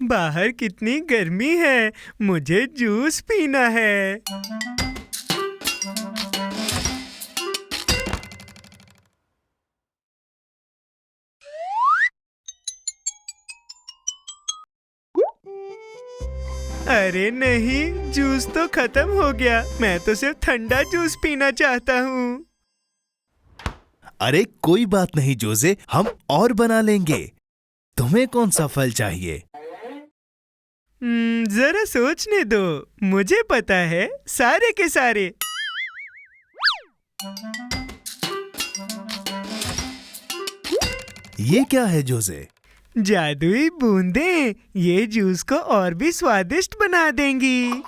बाहर कितनी गर्मी है, मुझे जूस पीना है। अरे नहीं, जूस तो खत्म हो गया। मैं तो सिर्फ ठंडा जूस पीना चाहता हूँ। अरे कोई बात नहीं जोसे, हम और बना लेंगे। तुम्हें कौन सा फल चाहिए? जरा सोचने दो। मुझे पता है, सारे के सारे। ये क्या है जोसे? जादुई बूंदें, ये जूस को और भी स्वादिष्ट बना देंगी।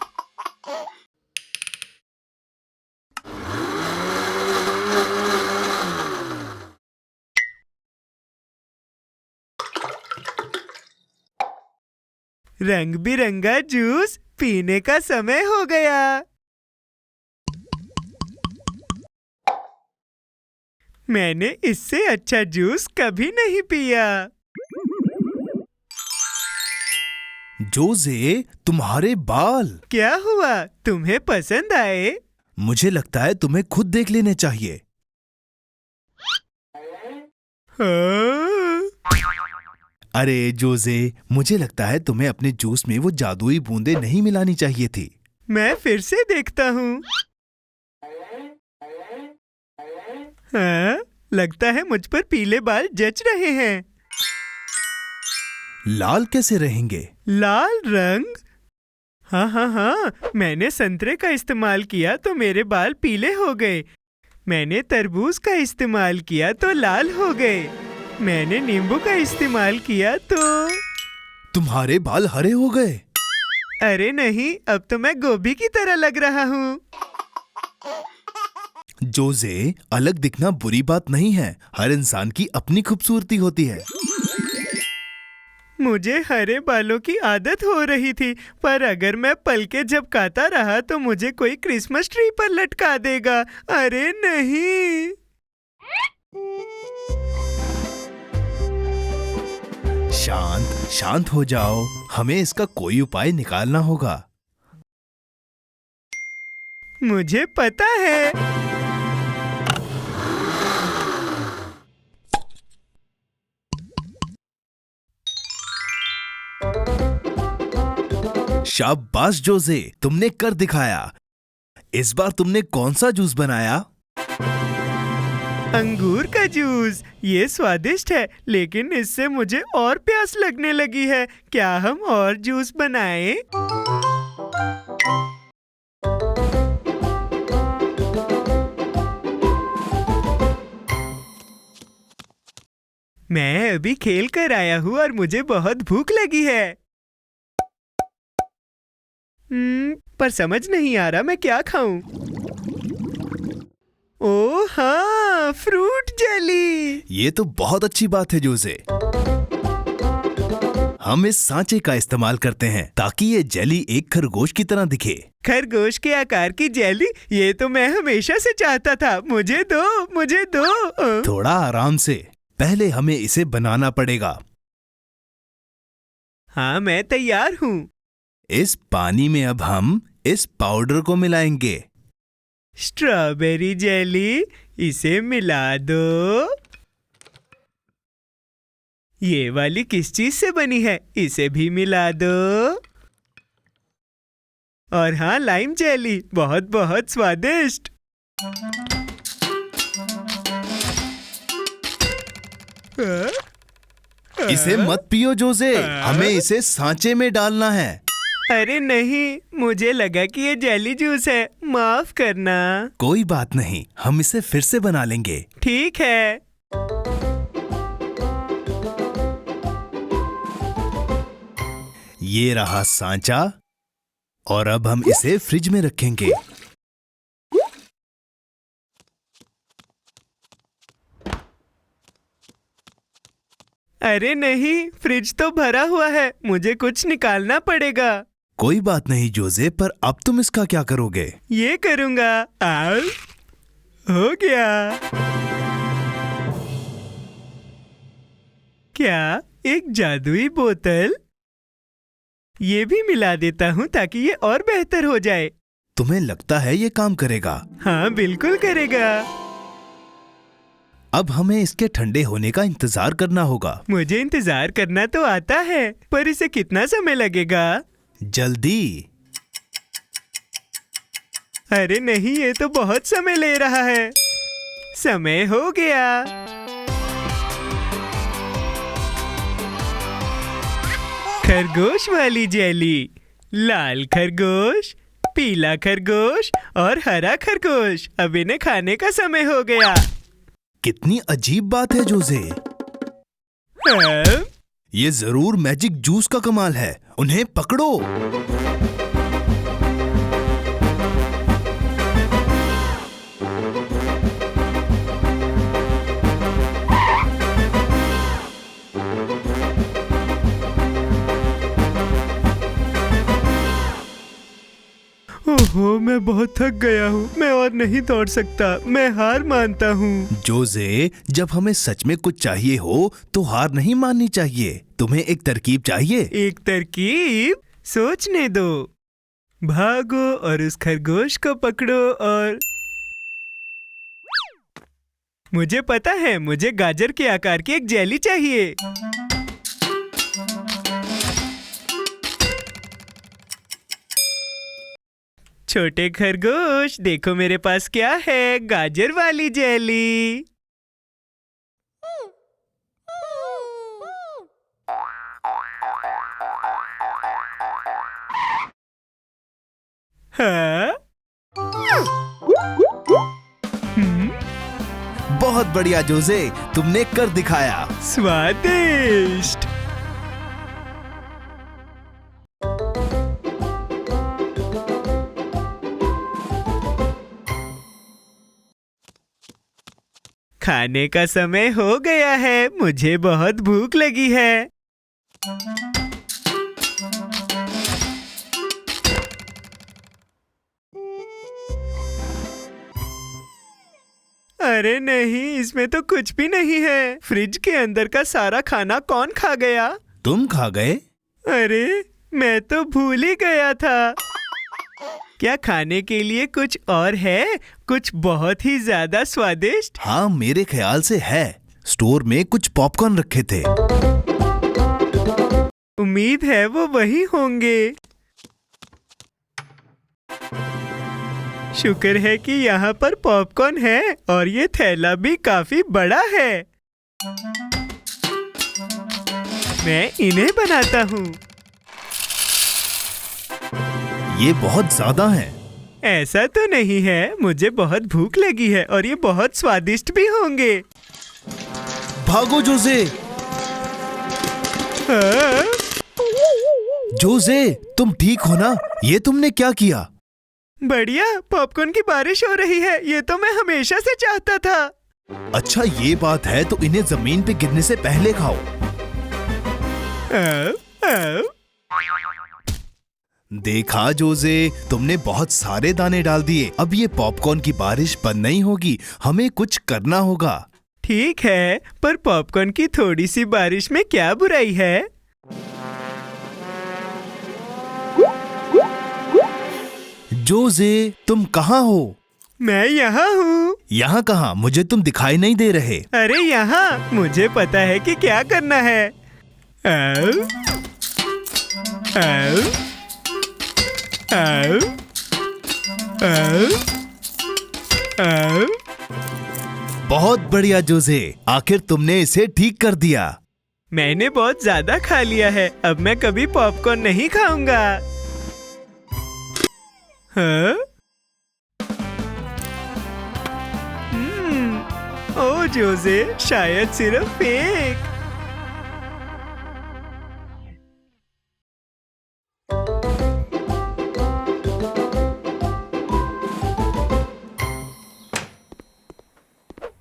रंग बिरंगा जूस पीने का समय हो गया। मैंने इससे अच्छा जूस कभी नहीं पिया। जोसे, तुम्हारे बाल। क्या हुआ, तुम्हें पसंद आए? मुझे लगता है तुम्हें खुद देख लेने चाहिए। हाँ? अरे जोसे, मुझे लगता है तुम्हें अपने जूस में वो जादुई बूंदें नहीं मिलानी चाहिए थी। मैं फिर से देखता हूँ। हाँ, लगता है मुझ पर पीले बाल जच रहे हैं। लाल कैसे रहेंगे? लाल रंग? हाँ, मैंने संतरे का इस्तेमाल किया तो मेरे बाल पीले हो गए। मैंने तरबूज का इस्तेमाल किया तो लाल हो गए। मैंने नींबू का इस्तेमाल किया तो तुम्हारे बाल हरे हो गए। अरे नहीं, अब तो मैं गोभी की तरह लग रहा हूँ। जोसे, अलग दिखना बुरी बात नहीं है। हर इंसान की अपनी खूबसूरती होती है। मुझे हरे बालों की आदत हो रही थी, पर अगर मैं पलके झपकाता रहा तो मुझे कोई क्रिसमस ट्री पर लटका देगा। अरे नहीं। शांत शांत हो जाओ, हमें इसका कोई उपाय निकालना होगा। मुझे पता है। शाबाश जोसे, तुमने कर दिखाया। इस बार तुमने कौन सा जूस बनाया? अंगूर का जूस। ये स्वादिष्ट है, लेकिन इससे मुझे और प्यास लगने लगी है। क्या हम और जूस बनाएं? मैं अभी खेल कर आया हूँ और मुझे बहुत भूख लगी है। पर समझ नहीं आ रहा मैं क्या खाऊं। ओह हाँ, फ्रूट जेली। ये तो बहुत अच्छी बात है जोसे। हम इस सांचे का इस्तेमाल करते हैं ताकि ये जेली एक खरगोश की तरह दिखे। खरगोश के आकार की जेली? ये तो मैं हमेशा से चाहता था। मुझे दो, मुझे दो। थोड़ा आराम से, पहले हमें इसे बनाना पड़ेगा। हाँ, मैं तैयार हूँ। इस पानी में अब हम इस पाउडर को मिलाएंगे। स्ट्रॉबेरी जेली, इसे मिला दो। ये वाली किस चीज से बनी है? इसे भी मिला दो। और हाँ, लाइम जेली, बहुत बहुत स्वादिष्ट। इसे मत पियो जोसे, हमें इसे सांचे में डालना है। अरे नहीं, मुझे लगा कि ये जेली जूस है। माफ करना। कोई बात नहीं, हम इसे फिर से बना लेंगे। ठीक है। ये रहा सांचा, और अब हम इसे फ्रिज में रखेंगे। अरे नहीं, फ्रिज तो भरा हुआ है। मुझे कुछ निकालना पड़ेगा। कोई बात नहीं जोसे, पर अब तुम इसका क्या करोगे? ये करूंगा। आओ, हो गया। क्या एक जादुई बोतल? ये भी मिला देता हूँ ताकि ये और बेहतर हो जाए। तुम्हें लगता है ये काम करेगा? हाँ, बिल्कुल करेगा। अब हमें इसके ठंडे होने का इंतजार करना होगा। मुझे इंतजार करना तो आता है, पर इसे कितना समय लगेगा? जल्दी। अरे नहीं, ये तो बहुत समय ले रहा है। समय हो गया। खरगोश वाली जेली, लाल खरगोश, पीला खरगोश और हरा खरगोश। अब इन्हें खाने का समय हो गया। कितनी अजीब बात है जोसे। हाँ? ये जरूर मैजिक जूस का कमाल है। उन्हें पकड़ो। ओहो, मैं बहुत थक गया हूँ। मैं और नहीं दौड़ सकता। मैं हार मानता हूँ। जोसे, जब हमें सच में कुछ चाहिए हो तो हार नहीं माननी चाहिए। तुम्हें एक तरकीब चाहिए। एक तरकीब? सोचने दो। भागो और उस खरगोश को पकड़ो और... मुझे पता है, मुझे गाजर के आकार की एक जेली चाहिए। छोटे खरगोश, देखो मेरे पास क्या है, गाजर वाली जेली। हाँ? बहुत बढ़िया जोसे, तुमने कर दिखाया। स्वादिष्ट। खाने का समय हो गया है। मुझे बहुत भूख लगी है। अरे नहीं, इसमें तो कुछ भी नहीं है। फ्रिज के अंदर का सारा खाना कौन खा गया? तुम खा गए? अरे, मैं तो भूल ही गया था। क्या खाने के लिए कुछ और है? कुछ बहुत ही ज्यादा स्वादिष्ट? हाँ, मेरे ख्याल से है। स्टोर में कुछ पॉपकॉर्न रखे थे। उम्मीद है वो वही होंगे। शुक्र है कि यहाँ पर पॉपकॉर्न है और ये थैला भी काफी बड़ा है। मैं इन्हें बनाता हूँ। ये बहुत ज्यादा है। ऐसा तो नहीं है, मुझे बहुत भूख लगी है और ये बहुत स्वादिष्ट भी होंगे। भागो जोसे। हाँ? जोसे, तुम ठीक हो ना? ये तुमने क्या किया? बढ़िया, पॉपकॉर्न की बारिश हो रही है। ये तो मैं हमेशा से चाहता था। अच्छा, ये बात है तो इन्हें जमीन पे गिरने से पहले खाओ। देखा जोसे, तुमने बहुत सारे दाने डाल दिए। अब ये पॉपकॉर्न की बारिश बंद नहीं होगी। हमें कुछ करना होगा। ठीक है, पर पॉपकॉर्न की थोड़ी सी बारिश में क्या बुराई है? जोसे, तुम कहाँ हो? मैं यहाँ हूँ। यहाँ कहाँ? मुझे तुम दिखाई नहीं दे रहे। अरे यहाँ, मुझे पता है कि क्या करना है। आओ, आओ, आओ, आओ, आओ। बहुत बढ़िया जोसे, आखिर तुमने इसे ठीक कर दिया। मैंने बहुत ज्यादा खा लिया है। अब मैं कभी पॉपकॉर्न नहीं खाऊंगा। हाँ? ओ जोसे, शायद सिर्फ एक।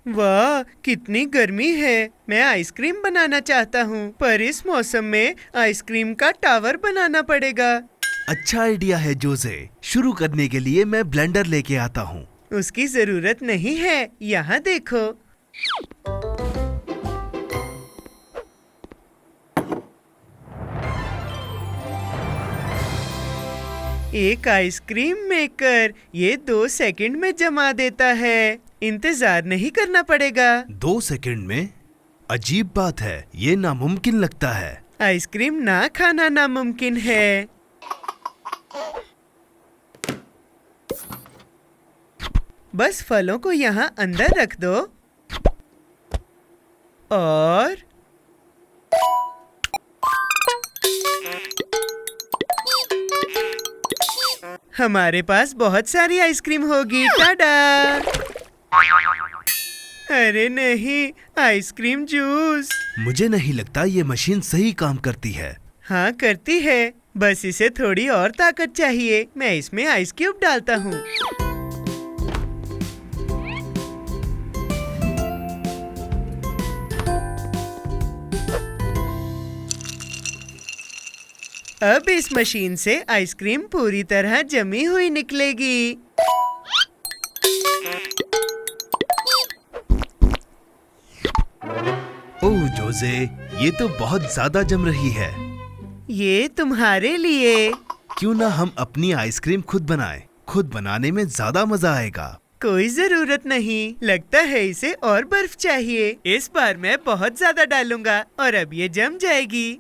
वाह, कितनी गर्मी है। मैं आइसक्रीम बनाना चाहता हूँ, पर इस मौसम में आइसक्रीम का टावर बनाना पड़ेगा। अच्छा आइडिया है जोसे। शुरू करने के लिए मैं ब्लेंडर लेके आता हूँ। उसकी जरूरत नहीं है। यहाँ देखो। एक आइसक्रीम मेकर, ये 2 सेकंड में जमा देता है। इंतजार नहीं करना पड़ेगा। 2 सेकंड में? अजीब बात है, ये नामुमकिन लगता है। आइसक्रीम ना खाना नामुमकिन है। बस फलों को यहाँ अंदर रख दो और हमारे पास बहुत सारी आइसक्रीम होगी। टाडा! अरे नहीं, आइसक्रीम जूस। मुझे नहीं लगता ये मशीन सही काम करती है। हाँ करती है, बस इसे थोड़ी और ताकत चाहिए। मैं इसमें आइस क्यूब डालता हूँ। अब इस मशीन से आइसक्रीम पूरी तरह जमी हुई निकलेगी। ओह जोजे, ये तो बहुत ज्यादा जम रही है। ये तुम्हारे लिए। क्यों ना हम अपनी आइसक्रीम खुद बनाएं? खुद बनाने में ज्यादा मजा आएगा। कोई जरूरत नहीं, लगता है इसे और बर्फ चाहिए। इस बार मैं बहुत ज्यादा डालूंगा और अब ये जम जाएगी।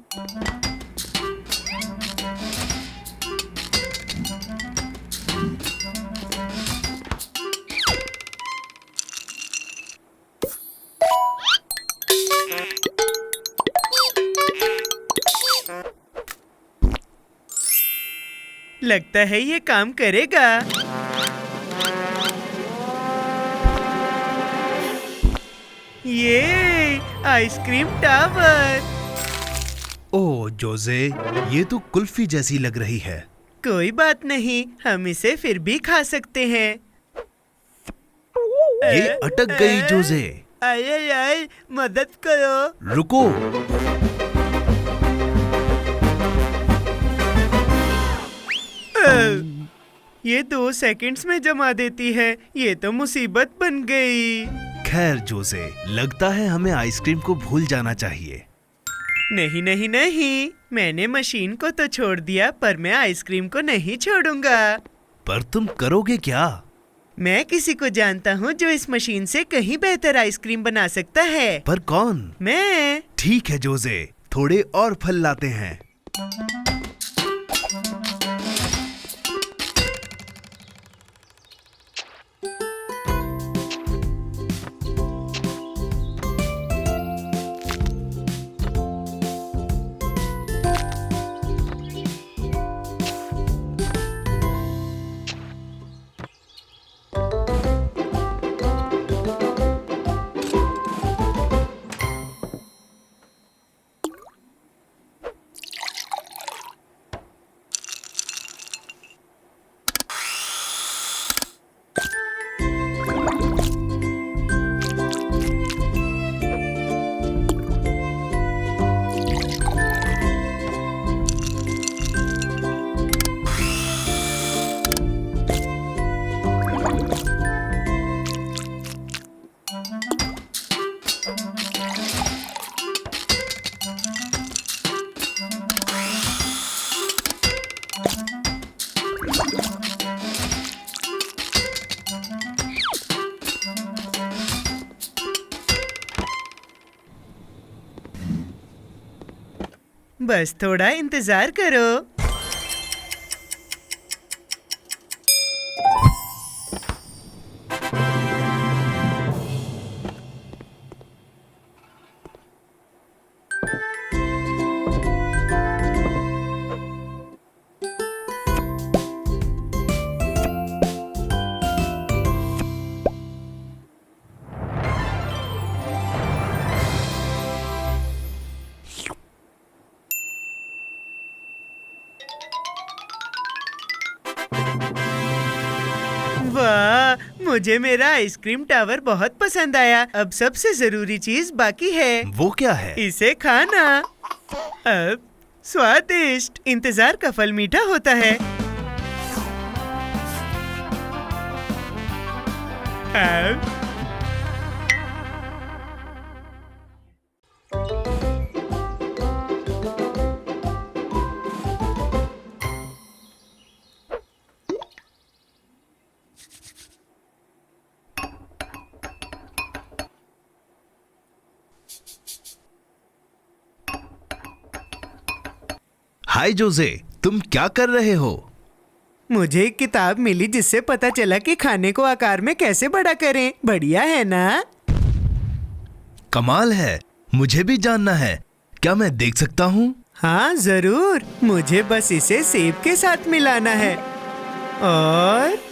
लगता है ये काम करेगा। ये आइसक्रीम टावर। ओह जोजे, ये तो कुल्फी जैसी लग रही है। कोई बात नहीं, हम इसे फिर भी खा सकते हैं। ये अटक गई जोजे। आए आए, मदद करो। रुको। ये 2 सेकंड्स में जमा देती है। ये तो मुसीबत बन गई। खैर जोजे, लगता है हमें आइसक्रीम को भूल जाना चाहिए। नहीं नहीं नहीं, मैंने मशीन को तो छोड़ दिया, पर मैं आइसक्रीम को नहीं छोड़ूंगा। पर तुम करोगे क्या? मैं किसी को जानता हूँ जो इस मशीन से कहीं बेहतर आइसक्रीम बना सकता है। पर कौन? मैं। ठीक है जोजे, थोड़े और फल लाते हैं। बस थोड़ा इंतजार करो। वाह, मुझे मेरा आइसक्रीम टावर बहुत पसंद आया। अब सबसे जरूरी चीज बाकी है। वो क्या है? इसे खाना। अब स्वादिष्ट। इंतजार का फल मीठा होता है। अब हाय जोजे, तुम क्या कर रहे हो? मुझे एक किताब मिली जिससे पता चला कि खाने को आकार में कैसे बड़ा करें। बढ़िया है ना? कमाल है, मुझे भी जानना है। क्या मैं देख सकता हूँ? हाँ जरूर, मुझे बस इसे सेब के साथ मिलाना है और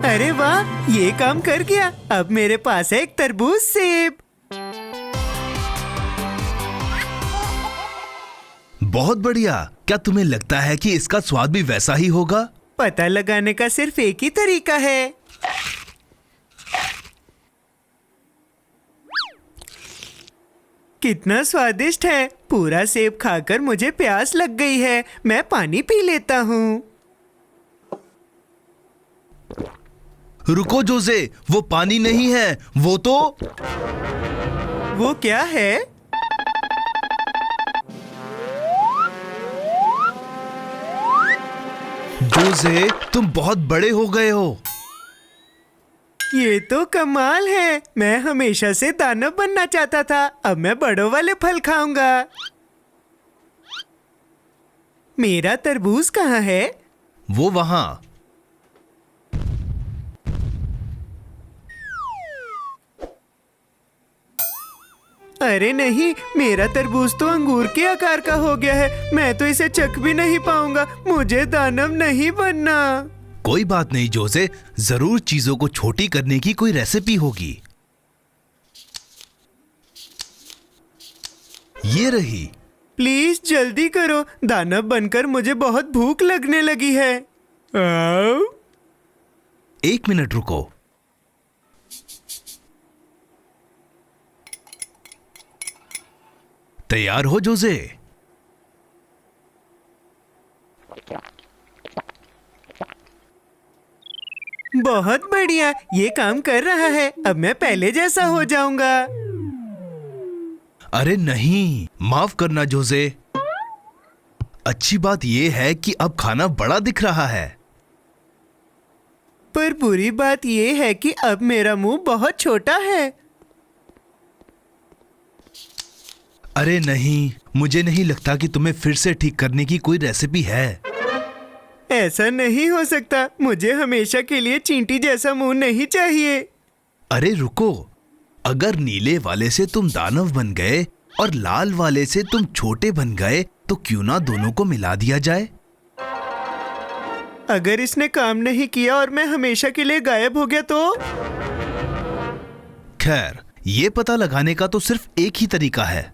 अरे वाह, ये काम कर गया। अब मेरे पास है एक तरबूज सेब। बहुत बढ़िया। क्या तुम्हें लगता है कि इसका स्वाद भी वैसा ही होगा? पता लगाने का सिर्फ एक ही तरीका है। कितना स्वादिष्ट है। पूरा सेब खाकर मुझे प्यास लग गई है। मैं पानी पी लेता हूँ। रुको जोजे, वो पानी नहीं है, वो तो वो क्या है? जोजे, तुम बहुत बड़े हो गए हो। ये तो कमाल है। मैं हमेशा से दानव बनना चाहता था। अब मैं बड़ों वाले फल खाऊंगा। मेरा तरबूज कहाँ है? वो वहां। अरे नहीं, मेरा तरबूज तो अंगूर के आकार का हो गया है। मैं तो इसे चख भी नहीं पाऊंगा। मुझे दानव नहीं बनना। कोई बात नहीं जोजे, जरूर चीजों को छोटी करने की कोई रेसिपी होगी। ये रही। प्लीज जल्दी करो, दानव बनकर मुझे बहुत भूख लगने लगी है। आओ। 1 मिनट रुको। तैयार हो जोजे? बहुत बढ़िया, ये काम कर रहा है। अब मैं पहले जैसा हो जाऊंगा। अरे नहीं, माफ करना जोजे। अच्छी बात यह है कि अब खाना बड़ा दिख रहा है। पर बुरी बात यह है कि अब मेरा मुंह बहुत छोटा है। अरे नहीं, मुझे नहीं लगता कि तुम्हें फिर से ठीक करने की कोई रेसिपी है। ऐसा नहीं हो सकता। मुझे हमेशा के लिए चींटी जैसा मुंह नहीं चाहिए। अरे रुको, अगर नीले वाले से तुम दानव बन गए और लाल वाले से तुम छोटे बन गए तो क्यों ना दोनों को मिला दिया जाए? अगर इसने काम नहीं किया और मैं हमेशा के लिए गायब हो गया तो? खैर, ये पता लगाने का तो सिर्फ एक ही तरीका है।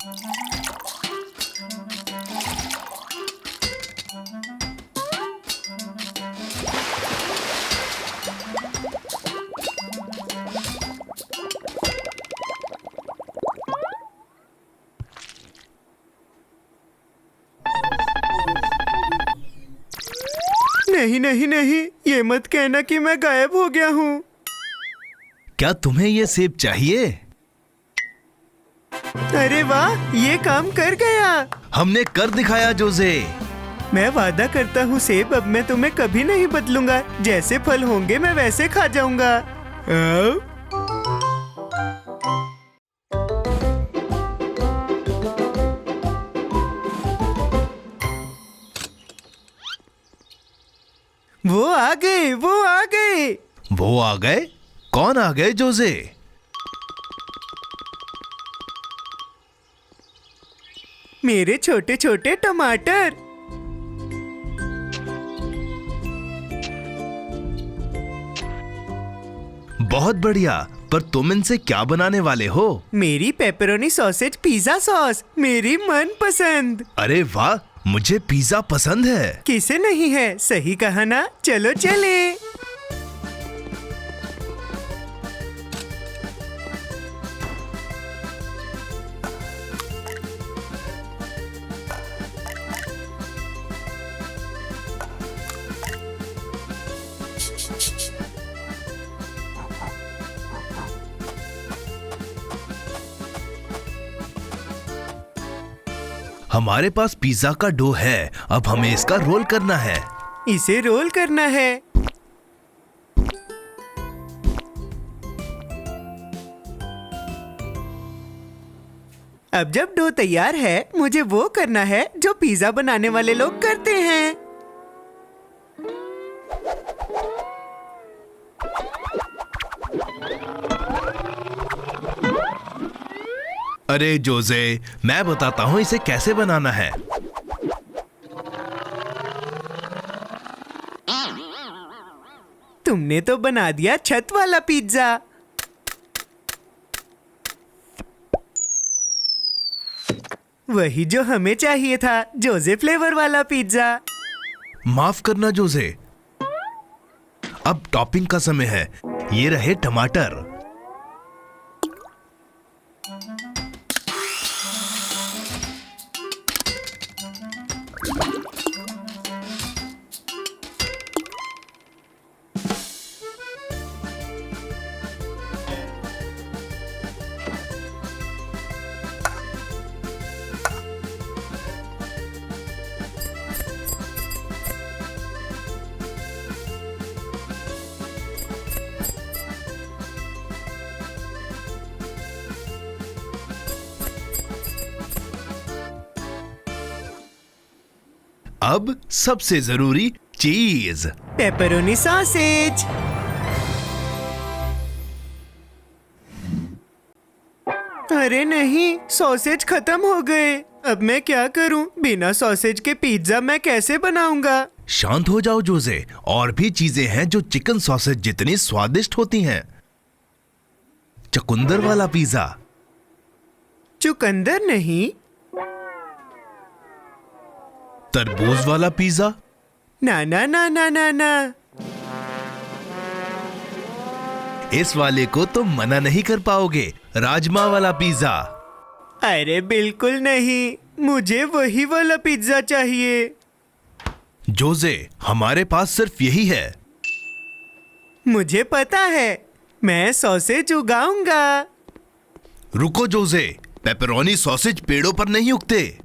नहीं नहीं नहीं, ये मत कहना कि मैं गायब हो गया हूँ। क्या तुम्हें ये सेब चाहिए? अरे वाह, ये काम कर गया। हमने कर दिखाया जोजे। मैं वादा करता हूँ सेब, अब मैं तुम्हें कभी नहीं बदलूंगा। जैसे फल होंगे मैं वैसे खा जाऊंगा। आओ। वो आ गए, वो आ गए। वो आ गए? कौन आ गए जोजे? मेरे छोटे छोटे टमाटर। बहुत बढ़िया, पर तुम इनसे क्या बनाने वाले हो? मेरी पेपरोनी सॉसेज पिज्जा सॉस, मेरी मनपसंद। अरे वाह, मुझे पिज्जा पसंद है। किसे नहीं है, सही कहा ना? चलो चले। हमारे पास पिज्जा का डो है, अब हमें इसका रोल करना है। इसे रोल करना है। अब जब डो तैयार है, मुझे वो करना है जो पिज्जा बनाने वाले लोग करते हैं। अरे जोसे, मैं बताता हूँ इसे कैसे बनाना है। तुमने तो बना दिया छत वाला पिज्जा। वही जो हमें चाहिए था, जोसे फ्लेवर वाला पिज्जा। माफ करना जोसे, अब टॉपिंग का समय है। ये रहे टमाटर। अब सबसे जरूरी चीज, पेपरोनी सॉसेज। अरे नहीं, सॉसेज खत्म हो गए। अब मैं क्या करूं? बिना सॉसेज के पिज्जा मैं कैसे बनाऊंगा? शांत हो जाओ जोसे, और भी चीजें हैं जो चिकन सॉसेज जितनी स्वादिष्ट होती हैं। चुकंदर वाला पिज्जा। चुकंदर नहीं। तरबूज वाला पिज्जा। ना ना ना ना ना ना। इस वाले को तुम मना नहीं कर पाओगे, राजमा वाला पिज्जा। अरे बिल्कुल नहीं, मुझे वही वाला पिज्जा चाहिए। जोसे, हमारे पास सिर्फ यही है। मुझे पता है, मैं सॉसेज उगाऊंगा। रुको जोसे, पेपरोनी सॉसेज पेड़ों पर नहीं उगते।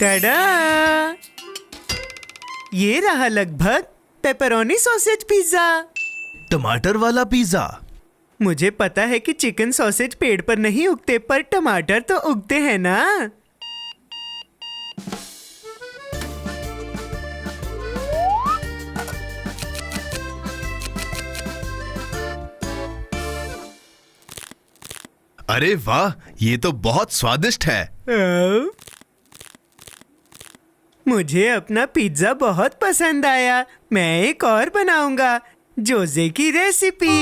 टाडा! ये रहा लगभग पेपरोनी सॉसेज पिज्जा। टमाटर वाला पिज्जा। मुझे पता है कि चिकन सॉसेज पेड़ पर नहीं उगते, पर टमाटर तो उगते हैं ना। अरे वाह, ये तो बहुत स्वादिष्ट है। मुझे अपना पिज्जा बहुत पसंद आया। मैं एक और बनाऊंगा, जोसे की रेसिपी।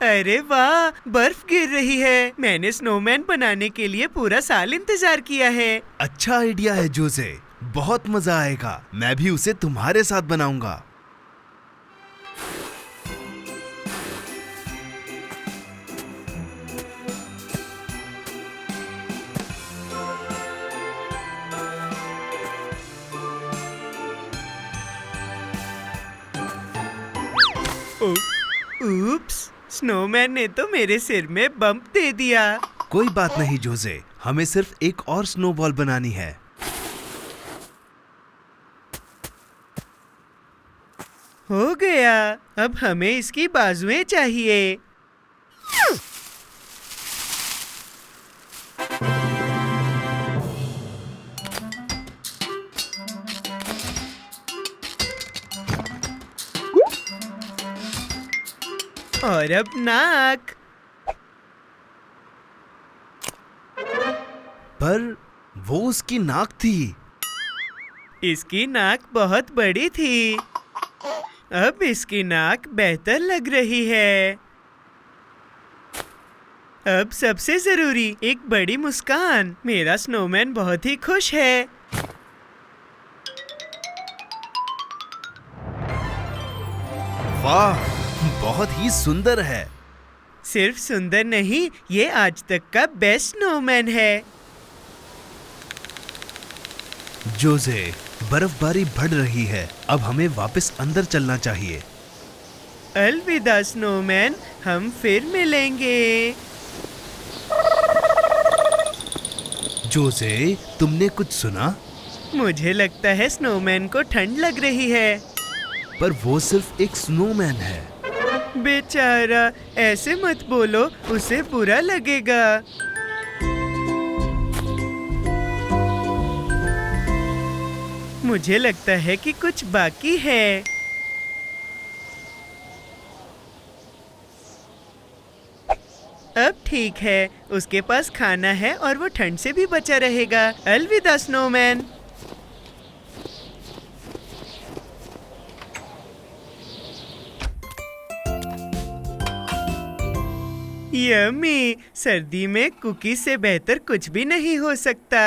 अरे वाह, बर्फ गिर रही है। मैंने स्नोमैन बनाने के लिए पूरा साल इंतजार किया है। अच्छा आइडिया है जोसे, बहुत मजा आएगा। मैं भी उसे तुम्हारे साथ बनाऊंगा। ऊप्स, स्नोमैन ने तो मेरे सिर में बम्प दे दिया। कोई बात नहीं जोसे, हमें सिर्फ एक और स्नोबॉल बनानी है। हो गया। अब हमें इसकी बाजुएं चाहिए। और अब नाक। पर वो उसकी नाक थी। इसकी नाक बहुत बड़ी थी। अब इसकी नाक बेहतर लग रही है। अब सबसे जरूरी, एक बड़ी मुस्कान। मेरा स्नोमैन बहुत ही खुश है। वाह, बहुत ही सुंदर है। सिर्फ सुंदर नहीं, ये आज तक का बेस्ट स्नोमैन है। जोसे, बर्फबारी बढ़ रही है। अब हमें वापस अंदर चलना चाहिए। अलविदा स्नोमैन, हम फिर मिलेंगे। जोसे, तुमने कुछ सुना? मुझे लगता है स्नोमैन को ठंड लग रही है। पर वो सिर्फ एक स्नोमैन है। बेचारा, ऐसे मत बोलो, उसे बुरा लगेगा। मुझे लगता है कि कुछ बाकी है। अब ठीक है, उसके पास खाना है और वो ठंड से भी बचा रहेगा। अलविदा स्नोमैन। यम्मी, सर्दी में कुकीज से बेहतर कुछ भी नहीं हो सकता।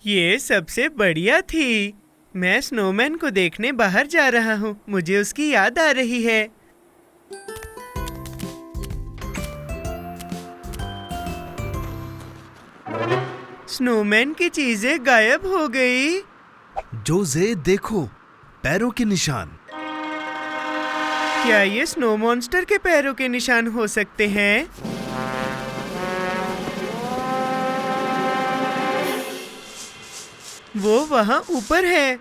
ये सबसे बढ़िया थी। मैं स्नोमैन को देखने बाहर जा रहा हूँ। मुझे उसकी याद आ रही है। स्नोमैन की चीजें गायब हो गई। जोसे, देखो, पैरों के निशान। क्या ये स्नो मॉन्स्टर के पैरों के निशान हो सकते हैं? वो वहाँ ऊपर है।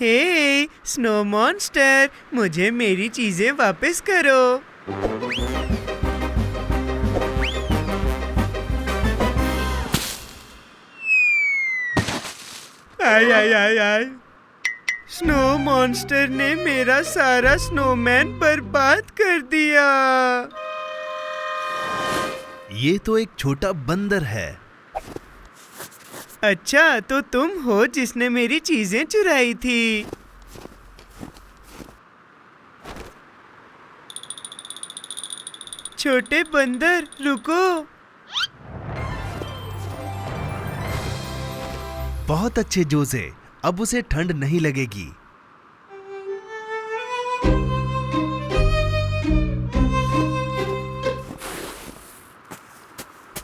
हे स्नो मॉन्स्टर, मुझे मेरी चीजें वापस करो। आय आय आय आय। स्नो मॉन्स्टर ने मेरा सारा स्नोमैन बर्बाद कर दिया। ये तो एक छोटा बंदर है। अच्छा, तो तुम हो जिसने मेरी चीजें चुराई थी। छोटे बंदर, रुको। बहुत अच्छे जोसे, अब उसे ठंड नहीं लगेगी।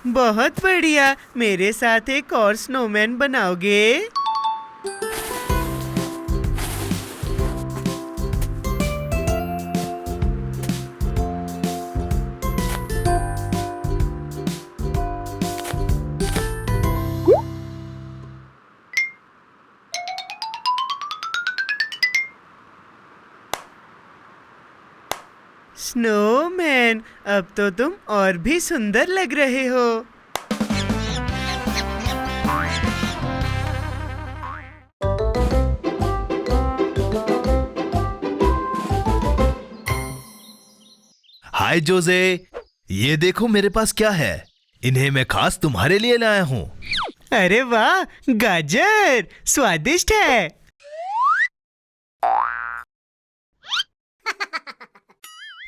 बहुत बढ़िया। मेरे साथ एक और स्नोमैन बनाओगे? स्नोमैन, अब तो तुम और भी सुंदर लग रहे हो। हाय जोसे, ये देखो मेरे पास क्या है। इन्हें मैं खास तुम्हारे लिए लाया हूँ। अरे वाह, गाजर स्वादिष्ट है।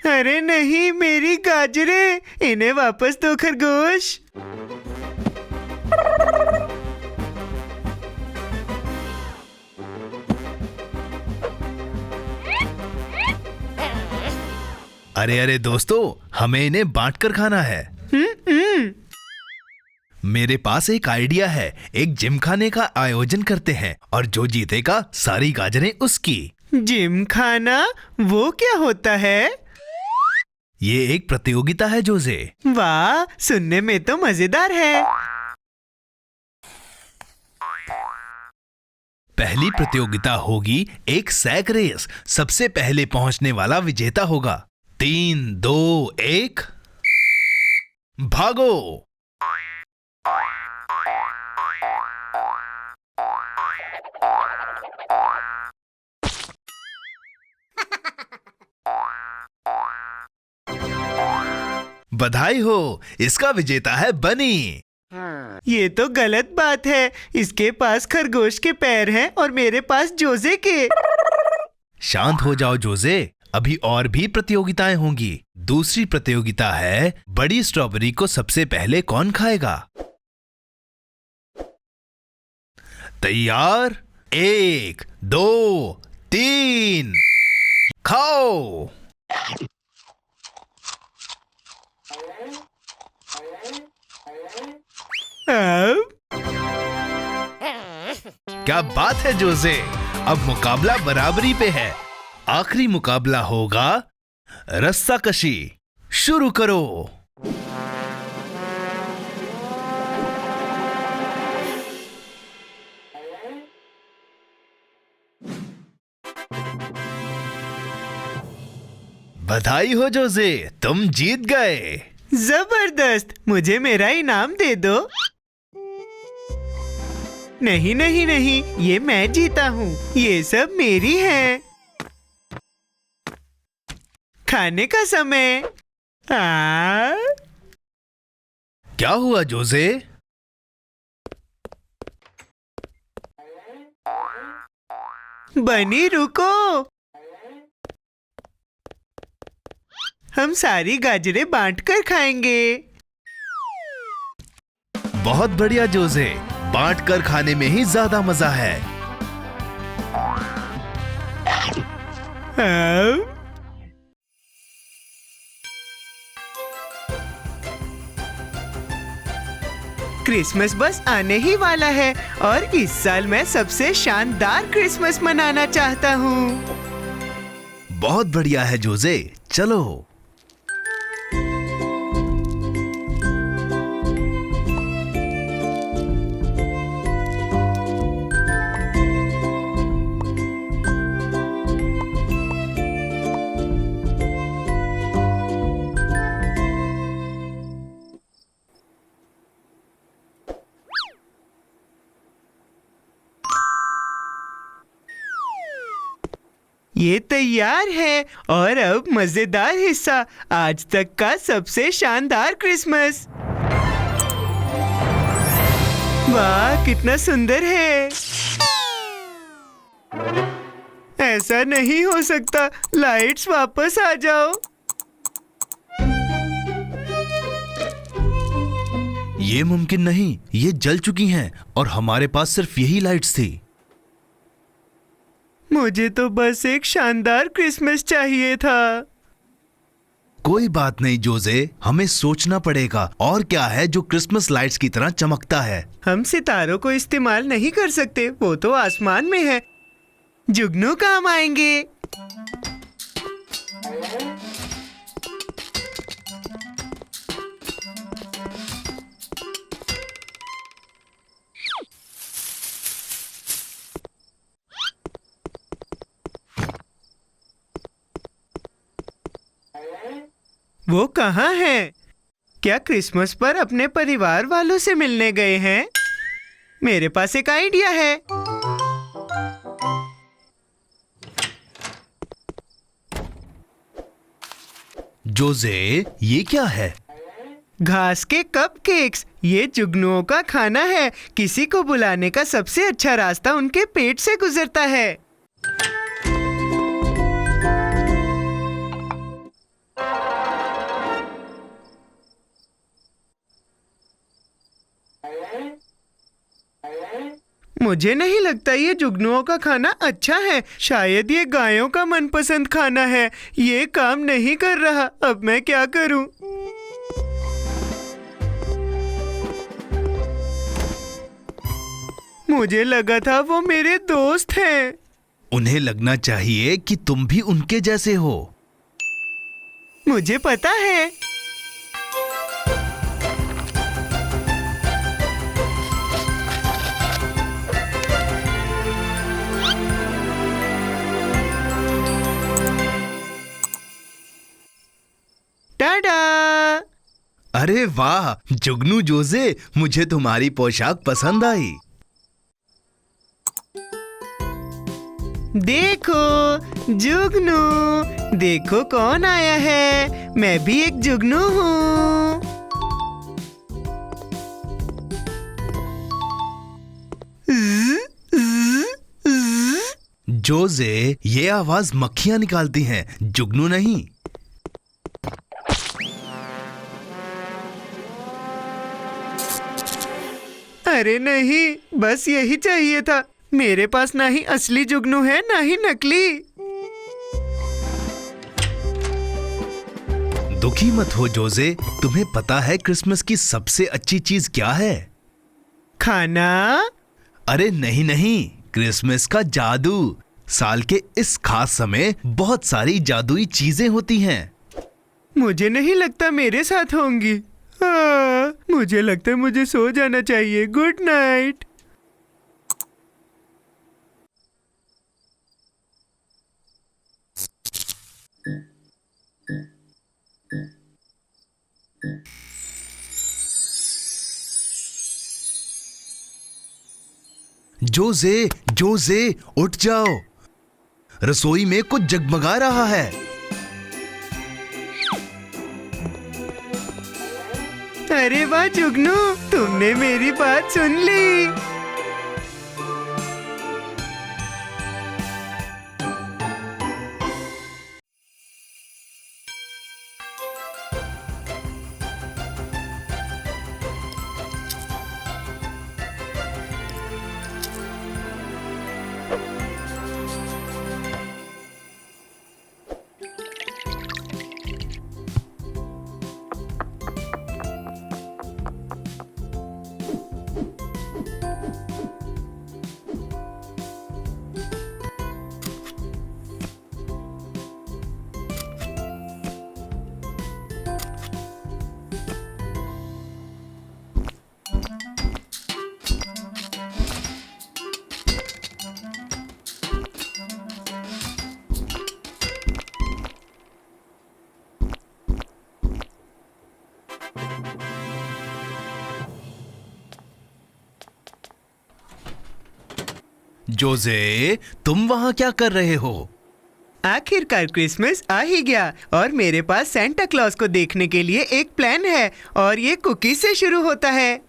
अरे नहीं, मेरी गाजरें, इन्हें वापस दो खरगोश। अरे अरे दोस्तों, हमें इन्हें बांटकर खाना है। मेरे पास एक आइडिया है। एक जिम खाने का आयोजन करते हैं और जो जीतेगा सारी गाजरें उसकी। जिम खाना? वो क्या होता है? ये एक प्रतियोगिता है जोसे। वाह, सुनने में तो मजेदार है। पहली प्रतियोगिता होगी एक सैक रेस। सबसे पहले पहुंचने वाला विजेता होगा। 3, 2, 1, भागो। बधाई हो, इसका विजेता है बनी। ये तो गलत बात है। इसके पास खरगोश के पैर हैं और मेरे पास जोसे के। शांत हो जाओ जोसे, अभी और भी प्रतियोगिताएं होंगी। दूसरी प्रतियोगिता है बड़ी स्ट्रॉबेरी को सबसे पहले कौन खाएगा। तैयार? 1, 2, 3, खाओ। क्या बात है जोसे, अब मुकाबला बराबरी पे है। आखिरी मुकाबला होगा रस्साकशी। शुरू करो। बधाई हो जोसे, तुम जीत गए। जबरदस्त, मुझे मेरा इनाम दे दो। नहीं नहीं नहीं, ये मैं जीता हूँ, ये सब मेरी है। खाने का समय। क्या हुआ जोसे? बनी रुको, हम सारी गाजरें बांटकर खाएंगे। बहुत बढ़िया जोसे, बांट कर खाने में ही ज्यादा मजा है। क्रिसमस बस आने ही वाला है और इस साल मैं सबसे शानदार क्रिसमस मनाना चाहता हूँ। बहुत बढ़िया है जोसे, चलो। ये तैयार है और अब मजेदार हिस्सा, आज तक का सबसे शानदार क्रिसमस। वाह, कितना सुंदर है। ऐसा नहीं हो सकता, लाइट्स वापस आ जाओ। ये मुमकिन नहीं, ये जल चुकी हैं और हमारे पास सिर्फ यही लाइट्स थी। मुझे तो बस एक शानदार क्रिसमस चाहिए था। कोई बात नहीं जोसे, हमें सोचना पड़ेगा और क्या है जो क्रिसमस लाइट्स की तरह चमकता है। हम सितारों को इस्तेमाल नहीं कर सकते, वो तो आसमान में है। जुगनू काम आएंगे। वो कहाँ हैं? क्या क्रिसमस पर अपने परिवार वालों से मिलने गए हैं? मेरे पास एक आइडिया है। जोसे, ये क्या है? घास के कपकेक्स। ये जुगनुओं का खाना है। किसी को बुलाने का सबसे अच्छा रास्ता उनके पेट से गुजरता है। मुझे नहीं लगता ये जुगनुओं का खाना अच्छा है। शायद ये गायों का मनपसंद खाना है। ये काम नहीं कर रहा, अब मैं क्या करूं? मुझे लगा था वो मेरे दोस्त हैं। उन्हें लगना चाहिए कि तुम भी उनके जैसे हो। मुझे पता है। टाडा! अरे वाह जुगनू जोसे, मुझे तुम्हारी पोशाक पसंद आई। देखो जुगनू, देखो कौन आया है। मैं भी एक जुगनू हूँ। जोसे, ये आवाज मक्खियां निकालती हैं, जुगनू नहीं। अरे नहीं, बस यही चाहिए था। मेरे पास ना ही असली जुगनू है ना ही नकली। दुखी मत हो जोसे, तुम्हें पता है क्रिसमस की सबसे अच्छी चीज क्या है? खाना? अरे नहीं नहीं, क्रिसमस का जादू। साल के इस खास समय बहुत सारी जादुई चीजें होती हैं। मुझे नहीं लगता मेरे साथ होंगी। मुझे लगता है मुझे सो जाना चाहिए। Good night. जोजे, जोजे, उठ जाओ। रसोई में कुछ जगमगा रहा है। अरे वाह जुगनू, तुमने मेरी बात सुन ली। जोजे, तुम वहां क्या कर रहे हो? आखिरकार क्रिसमस आ ही गया और मेरे पास सेंटा क्लॉज को देखने के लिए एक प्लान है और ये कुकीज से शुरू होता है।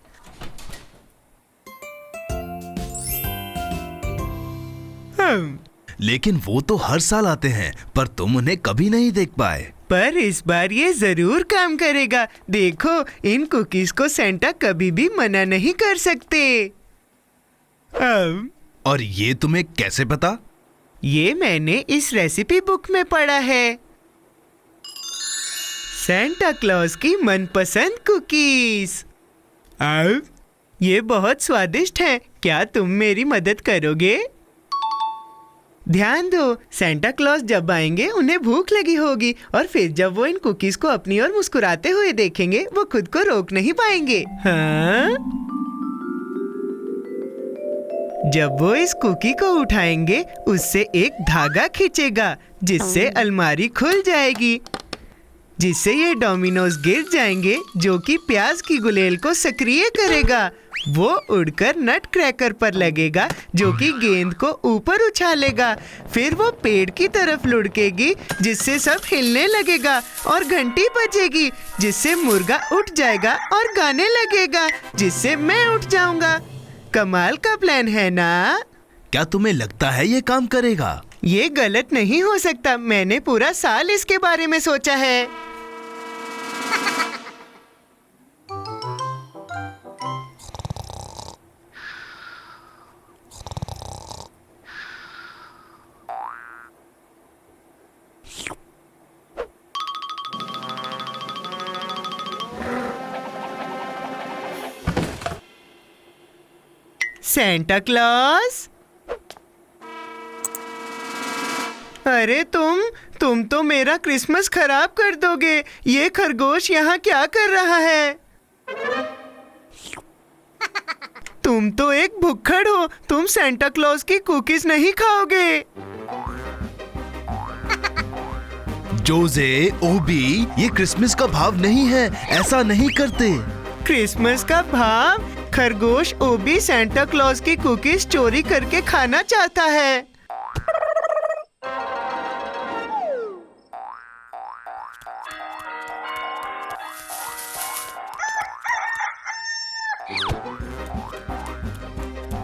लेकिन वो तो हर साल आते हैं, पर तुम उन्हें कभी नहीं देख पाए। पर इस बार ये जरूर काम करेगा। देखो, इन कुकीज को सेंटा कभी भी मना नहीं कर सकते। और ये तुम्हें कैसे पता? ये मैंने इस रेसिपी बुक में पढ़ा है। सेंटा क्लॉज की मनपसंद कुकीज। ये बहुत स्वादिष्ट हैं। क्या तुम मेरी मदद करोगे? ध्यान दो, सेंटा क्लॉज जब आएंगे उन्हें भूख लगी होगी और फिर जब वो इन कुकीज को अपनी ओर मुस्कुराते हुए देखेंगे वो खुद को रोक नहीं पाएंगे। हाँ? जब वो इस कुकी को उठाएंगे उससे एक धागा खींचेगा जिससे अलमारी खुल जाएगी, जिससे ये डोमिनोज गिर जाएंगे जो कि प्याज की गुलेल को सक्रिय करेगा। वो उड़कर नट क्रैकर पर लगेगा जो कि गेंद को ऊपर उछालेगा। फिर वो पेड़ की तरफ लुढ़केगी जिससे सब हिलने लगेगा और घंटी बजेगी जिससे मुर्गा उठ जाएगा और गाने लगेगा जिससे मैं उठ जाऊंगा। कमाल का प्लान है ना? क्या तुम्हें लगता है ये काम करेगा? ये गलत नहीं हो सकता। मैंने पूरा साल इसके बारे में सोचा है। सेंटा क्लॉज, अरे तुम तो मेरा क्रिसमस खराब कर दोगे। ये खरगोश यहाँ क्या कर रहा है? तुम तो एक भुक्खड़ हो। तुम सेंटा क्लॉज की कुकीज नहीं खाओगे। जोजे, ओबी, ये क्रिसमस का भाव नहीं है। ऐसा नहीं करते। क्रिसमस का भाव? खरगोश ओबी सेंटा क्लॉज की कुकीज चोरी करके खाना चाहता है।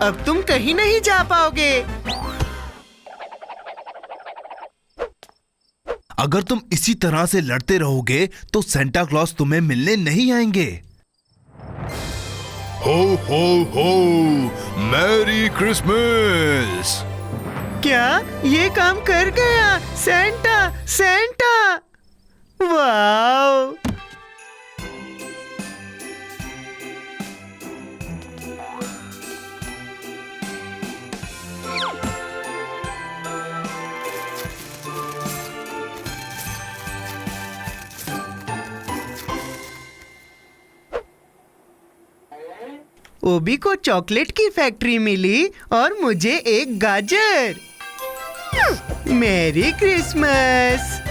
अब तुम कहीं नहीं जा पाओगे। अगर तुम इसी तरह से लड़ते रहोगे तो सेंटा क्लॉज तुम्हें मिलने नहीं आएंगे। हो हो हो, मैरी क्रिसमस। क्या ये काम कर गया? सेंटा, सेंटा, वाव! ओबी को चॉकलेट की फैक्ट्री मिली और मुझे एक गाजर। Merry Christmas.